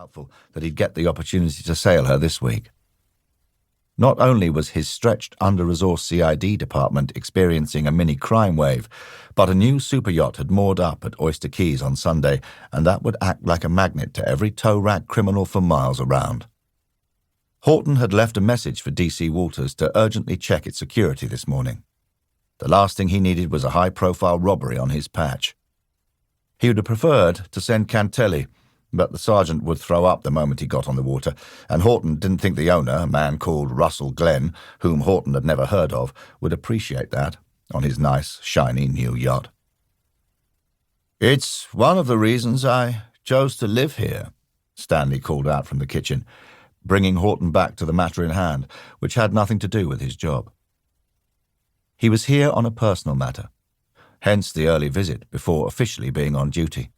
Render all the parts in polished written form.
doubtful that he'd get the opportunity to sail her this week. Not only was his stretched, under-resourced CID department experiencing a mini crime wave, but a new super yacht had moored up at Oyster Keys on Sunday, and that would act like a magnet to every tow-rack criminal for miles around. Horton had left a message for DC Walters to urgently check its security this morning. The last thing he needed was a high-profile robbery on his patch. He would have preferred to send Cantelli, but the sergeant would throw up the moment he got on the water, and Horton didn't think the owner, a man called Russell Glenn, whom Horton had never heard of, would appreciate that on his nice, shiny new yacht. "It's one of the reasons I chose to live here," Stanley called out from the kitchen, bringing Horton back to the matter in hand, which had nothing to do with his job. He was here on a personal matter, hence the early visit before officially being on duty.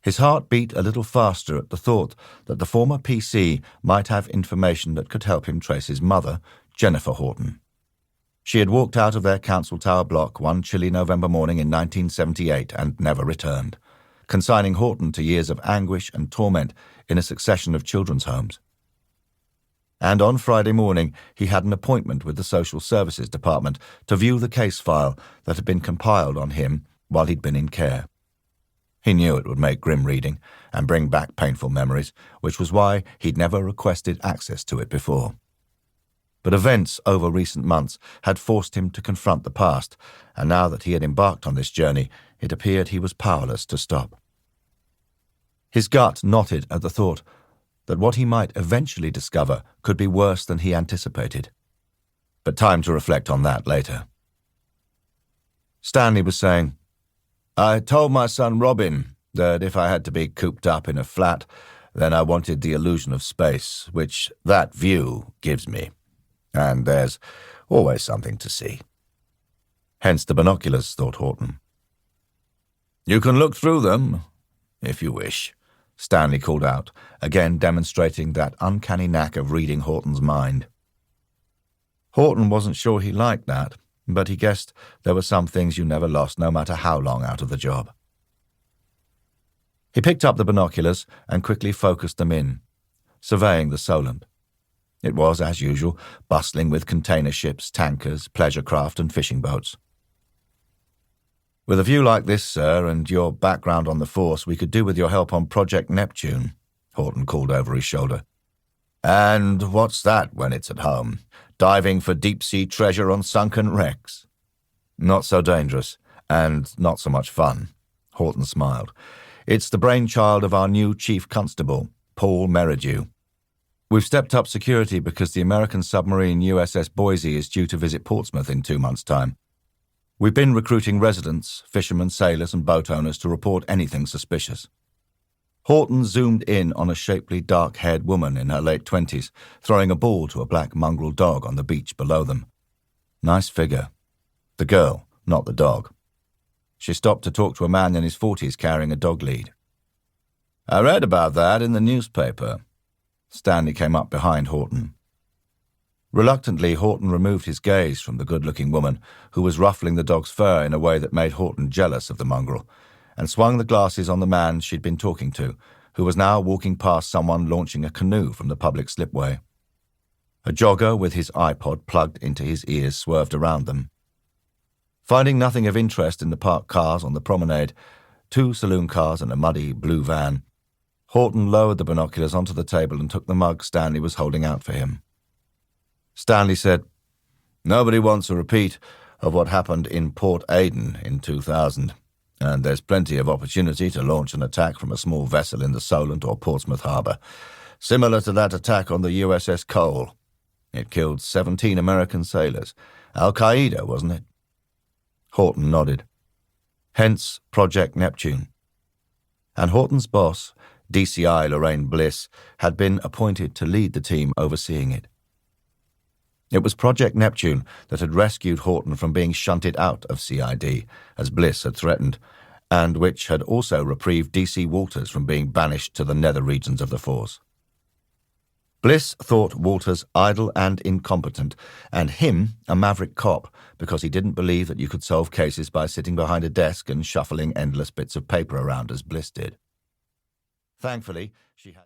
His heart beat a little faster at the thought that the former PC might have information that could help him trace his mother, Jennifer Horton. She had walked out of their council tower block one chilly November morning in 1978 and never returned, consigning Horton to years of anguish and torment in a succession of children's homes. And on Friday morning he had an appointment with the Social Services Department to view the case file that had been compiled on him while he'd been in care. He knew it would make grim reading and bring back painful memories, which was why he'd never requested access to it before. But events over recent months had forced him to confront the past, and now that he had embarked on this journey, it appeared he was powerless to stop. His gut knotted at the thought that what he might eventually discover could be worse than he anticipated. But time to reflect on that later. Stanley was saying, "I told my son Robin that if I had to be cooped up in a flat, then I wanted the illusion of space, which that view gives me. And there's always something to see." Hence the binoculars, thought Horton. "You can look through them, if you wish," Stanley called out, again demonstrating that uncanny knack of reading Horton's mind. Horton wasn't sure he liked that, but he guessed there were some things you never lost no matter how long out of the job. He picked up the binoculars and quickly focused them in, surveying the Solent. It was, as usual, bustling with container ships, tankers, pleasure craft and fishing boats. "With a view like this, sir, and your background on the force, we could do with your help on Project Neptune," Horton called over his shoulder. "And what's that when it's at home? Diving for deep-sea treasure on sunken wrecks?" "Not so dangerous, and not so much fun," Horton smiled. "It's the brainchild of our new chief constable, Paul Merridew. We've stepped up security because the American submarine USS Boise is due to visit Portsmouth in 2 months' time. We've been recruiting residents, fishermen, sailors, and boat owners to report anything suspicious." Horton zoomed in on a shapely, dark-haired woman in her late 20s, throwing a ball to a black mongrel dog on the beach below them. Nice figure. The girl, not the dog. She stopped to talk to a man in his 40s carrying a dog lead. "I read about that in the newspaper." Stanley came up behind Horton. Reluctantly, Horton removed his gaze from the good-looking woman, who was ruffling the dog's fur in a way that made Horton jealous of the mongrel, and swung the glasses on the man she'd been talking to, who was now walking past someone launching a canoe from the public slipway. A jogger with his iPod plugged into his ears swerved around them. Finding nothing of interest in the parked cars on the promenade, 2 saloon cars and a muddy blue van, Horton lowered the binoculars onto the table and took the mug Stanley was holding out for him. Stanley said, "Nobody wants a repeat of what happened in Port Aden in 2000, and there's plenty of opportunity to launch an attack from a small vessel in the Solent or Portsmouth harbour, similar to that attack on the USS Cole. It killed 17 American sailors. Al-Qaeda, wasn't it?" Horton nodded. Hence Project Neptune. And Horton's boss, DCI Lorraine Bliss, had been appointed to lead the team overseeing it. It was Project Neptune that had rescued Horton from being shunted out of CID, as Bliss had threatened, and which had also reprieved DC Walters from being banished to the nether regions of the force. Bliss thought Walters idle and incompetent, and him a maverick cop, because he didn't believe that you could solve cases by sitting behind a desk and shuffling endless bits of paper around as Bliss did. Thankfully, she had...